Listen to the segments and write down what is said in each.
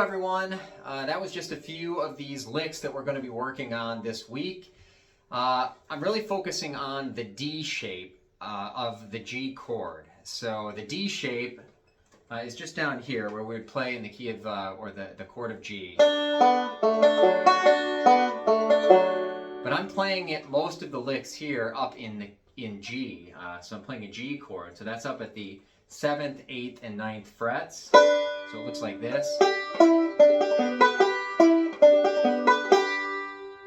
everyone. That was just a few of these licks that we're going to be working on this week. I'm really focusing on the D shape of the G chord. So the D shape is just down here where we would play in the key of, or the chord of G. But I'm playing it most of the licks here up in G. So I'm playing a G chord. So that's up at the 7th, 8th, and 9th frets. So it looks like this.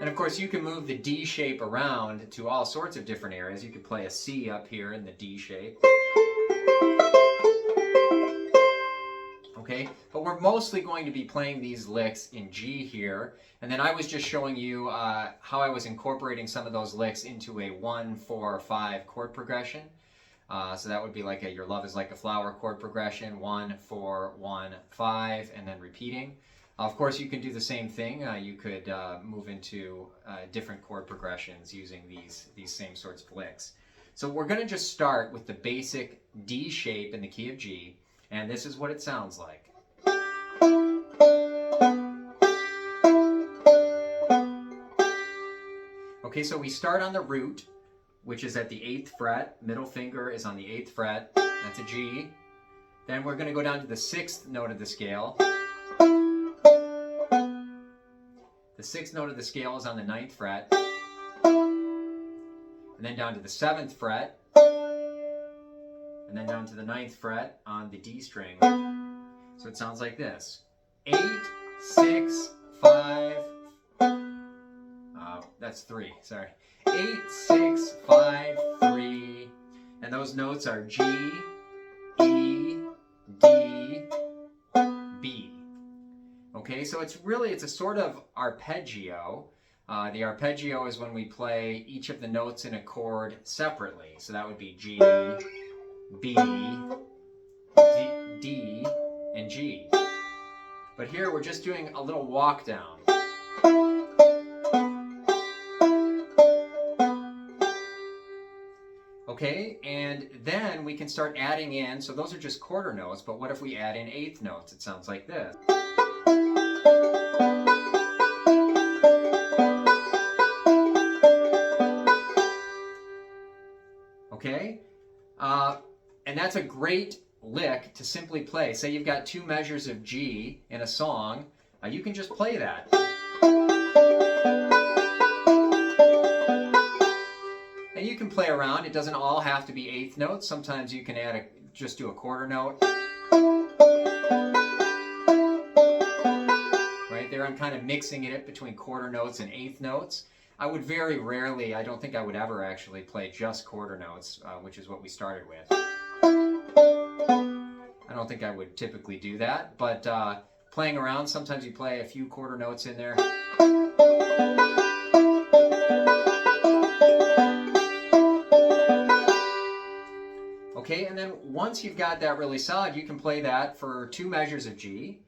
And of course you can move the D shape around to all sorts of different areas. You could play a C up here in the D shape. Okay, but we're mostly going to be playing these licks in G here. And then I was just showing you how I was incorporating some of those licks into a 1-4-5 chord progression. So that would be like a Your Love Is Like a Flower chord progression, 1-4-1-5, and then repeating. Of course, you can do the same thing. You could move into different chord progressions using these same sorts of licks. So we're going to just start with the basic D shape in the key of G, and this is what it sounds like. Okay, so we start on the root, which is at the 8th fret. Middle finger is on the 8th fret. That's a G. Then we're going to go down to the 6th note of the scale. The 6th note of the scale is on the 9th fret. And then down to the 7th fret. And then down to the 9th fret on the D string. So it sounds like this. 8, 6, 5. That's 3, sorry. 8, 6, 5, 3. And those notes are G, E, D, B. Okay, so it's a sort of arpeggio. The arpeggio is when we play each of the notes in a chord separately. So that would be G, B, D, and G. But here we're just doing a little walk down. Okay, and then we can start adding in, so those are just quarter notes, but what if we add in 8th notes? It sounds like this. Okay, and that's a great lick to simply play. Say you've got 2 measures of G in a song, you can just play that. And you can play around. It doesn't all have to be 8th notes. Sometimes you can just do a quarter note. Right there, I'm kind of mixing it between quarter notes and 8th notes. I would very rarely, I don't think I would ever actually play just quarter notes, which is what we started with. I don't think I would typically do that, but playing around, sometimes you play a few quarter notes in there. Okay, and then once you've got that really solid, you can play that for 2 measures of G.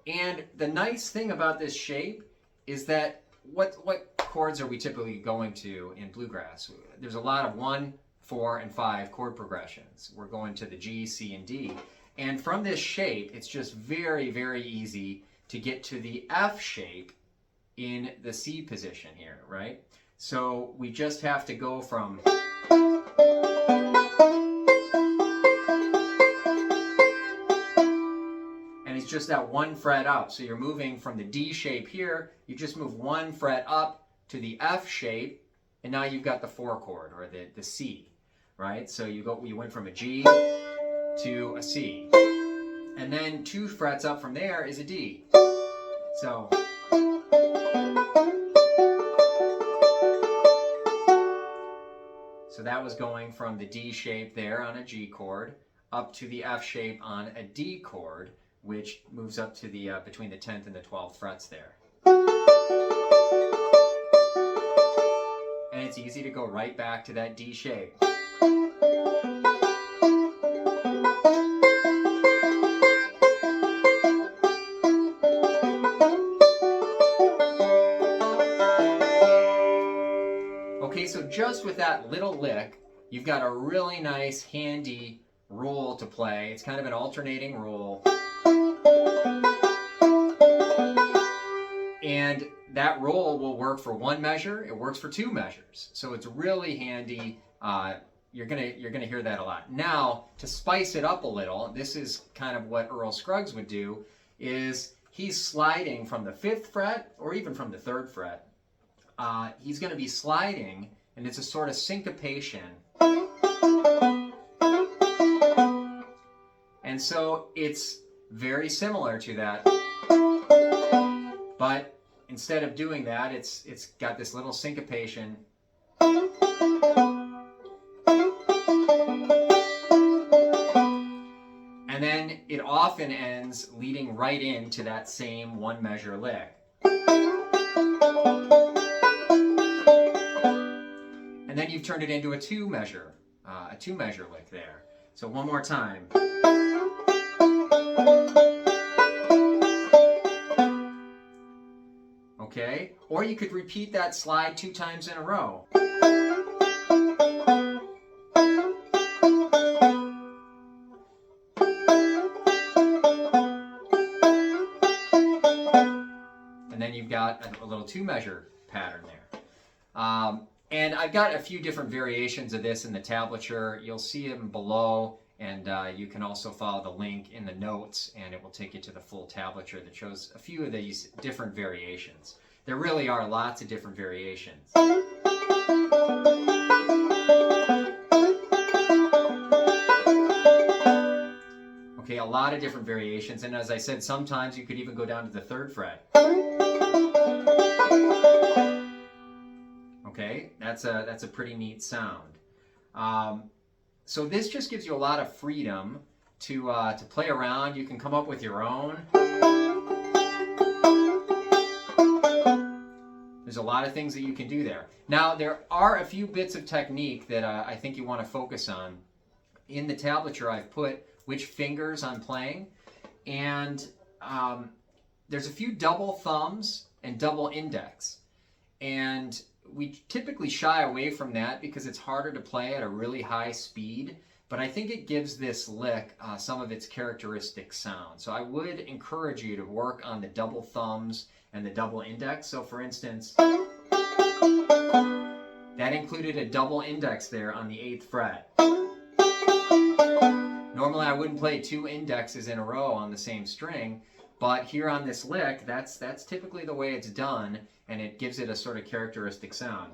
And the nice thing about this shape is that what chords are we typically going to in bluegrass? There's a lot of 1, 4, and 5 chord progressions. We're going to the G, C, and D. And from this shape, it's just very, very easy to get to the F shape in the C position here, right? So we just have to go from... just that 1 fret up. So you're moving from the D shape here, you just move 1 fret up to the F shape, and now you've got the 4 chord, or the C, right? So you went from a G to a C. And then 2 frets up from there is a D. So that was going from the D shape there on a G chord up to the F shape on a D chord, which moves up to the between the 10th and the 12th frets there. And it's easy to go right back to that D shape. Okay, so just with that little lick, you've got a really nice, handy roll to play. It's kind of an alternating roll. And that roll will work for one measure. It works for two measures. So it's really handy. You're gonna hear that a lot. Now, to spice it up a little, this is kind of what Earl Scruggs would do, is he's sliding from the 5th fret or even from the 3rd fret. He's going to be sliding, and it's a sort of syncopation. And so it's very similar to that. But instead of doing that, it's got this little syncopation. And then it often ends leading right into that same one measure lick. And then you've turned it into a two measure lick there. So one more time. Okay? Or you could repeat that slide 2 times in a row. And then you've got a little 2-measure pattern there. And I've got a few different variations of this in the tablature. You'll see them below, and you can also follow the link in the notes, and it will take you to the full tablature that shows a few of these different variations. There really are lots of different variations. Okay, a lot of different variations, and as I said, sometimes you could even go down to the 3rd fret. Okay, that's a pretty neat sound. So this just gives you a lot of freedom to play around. You can come up with your own. There's a lot of things that you can do there. Now, there are a few bits of technique that I think you want to focus on. In the tablature, I've put which fingers I'm playing, and there's a few double thumbs and double index. And we typically shy away from that because it's harder to play at a really high speed, but I think it gives this lick some of its characteristic sound. So I would encourage you to work on the double thumbs and the double index. So for instance, that included a double index there on the 8th fret. Normally I wouldn't play 2 indexes in a row on the same string, but here on this lick, that's typically the way it's done, and it gives it a sort of characteristic sound.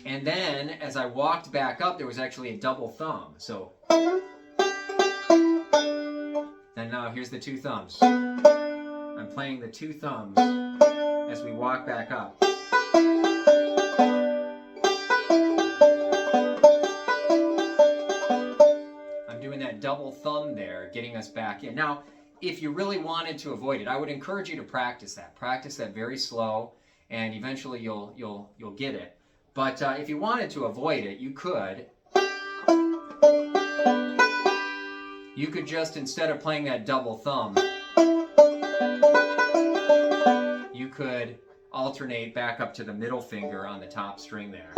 And then, as I walked back up, there was actually a double thumb. So, and now here's the 2 thumbs. I'm playing the 2 thumbs as we walk back up. Double thumb there, getting us back in. Now, if you really wanted to avoid it, I would encourage you to practice that. Practice that very slow, and eventually you'll get it. But if you wanted to avoid it, you could just, instead of playing that double thumb, you could alternate back up to the middle finger on the top string there.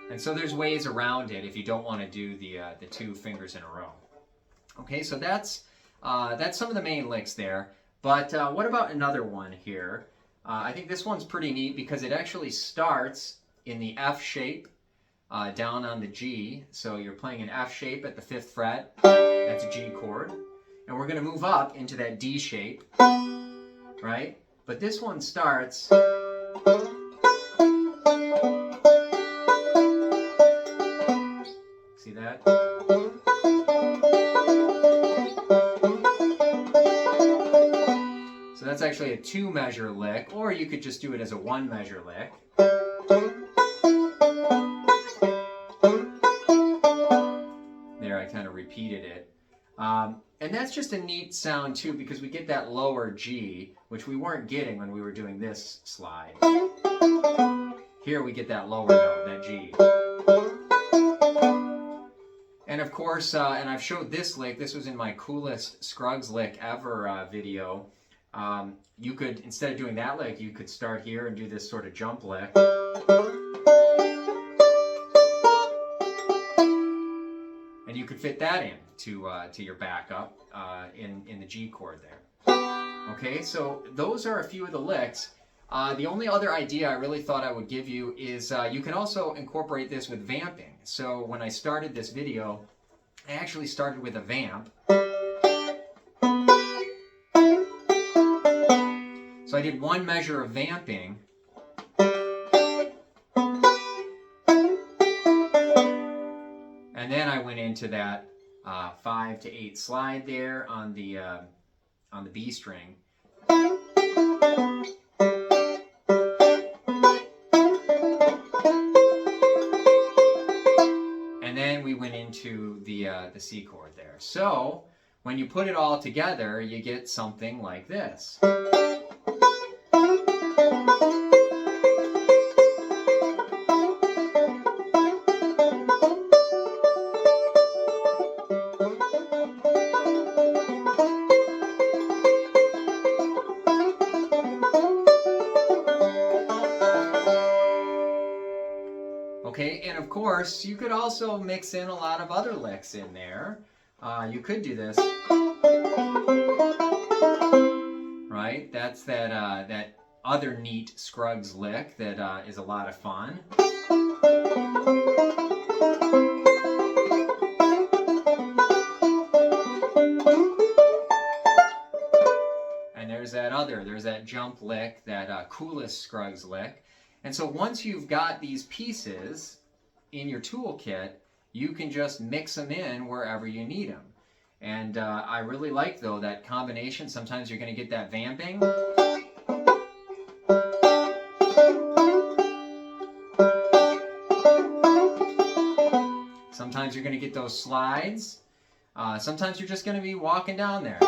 And so there's ways around it if you don't want to do the 2 fingers in a row. Okay, so that's some of the main licks there. But what about another one here? I think this one's pretty neat because it actually starts in the F shape down on the G. So you're playing an F shape at the 5th fret. That's a G chord. And we're going to move up into that D shape, right? But this one starts... See that? So that's actually a 2-measure lick, or you could just do it as a 1-measure lick. There, I kind of repeated it. And that's just a neat sound too, because we get that lower G, which we weren't getting when we were doing this slide. Here we get that lower note, that G. And of course, and I've showed this lick, this was in my coolest Scruggs lick ever video. You could, instead of doing that lick, you could start here and do this sort of jump lick. could fit that in to your backup in the G chord there. Okay, so those are a few of the licks. The only other idea I really thought I would give you is you can also incorporate this with vamping. So when I started this video, I actually started with a vamp. So I did one measure of vamping. And then I went into that 5 to 8 slide there on the B string. And then we went into the C chord there. So when you put it all together, you get something like this. Okay, and of course, you could also mix in a lot of other licks in there. You could do this, right? That's that other neat Scruggs lick that is a lot of fun. And there's that jump lick, that coolest Scruggs lick. And so once you've got these pieces in your toolkit, you can just mix them in wherever you need them. And I really like, though, that combination. Sometimes you're going to get that vamping. Sometimes you're going to get those slides. Sometimes you're just going to be walking down there.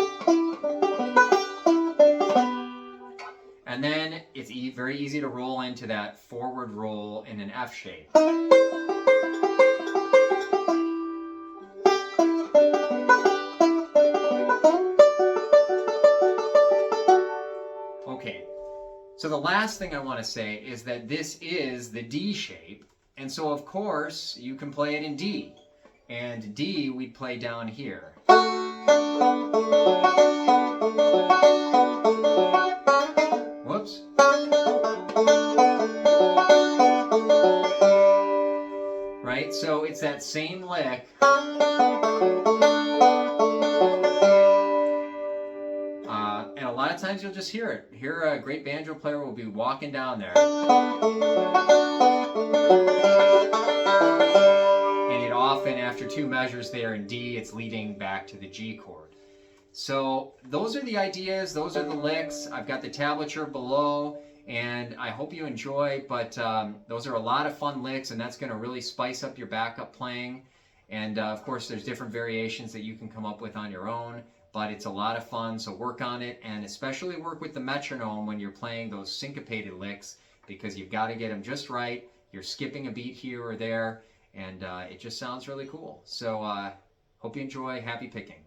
And then it's very easy to roll into that forward roll in an F shape. Okay, so the last thing I want to say is that this is the D shape, and so of course you can play it in D. And D we'd play down here. Whoops. Right, so it's that same lick. And a lot of times you'll just hear it. Here a great banjo player will be walking down there. And it often, after 2 measures there in D, it's leading back to the G chord. So those are the ideas, those are the licks. I've got the tablature below, and I hope you enjoy, but those are a lot of fun licks, and that's going to really spice up your backup playing. And of course, there's different variations that you can come up with on your own, but it's a lot of fun, so work on it, and especially work with the metronome when you're playing those syncopated licks, because you've got to get them just right. You're skipping a beat here or there, and it just sounds really cool. So hope you enjoy. Happy picking.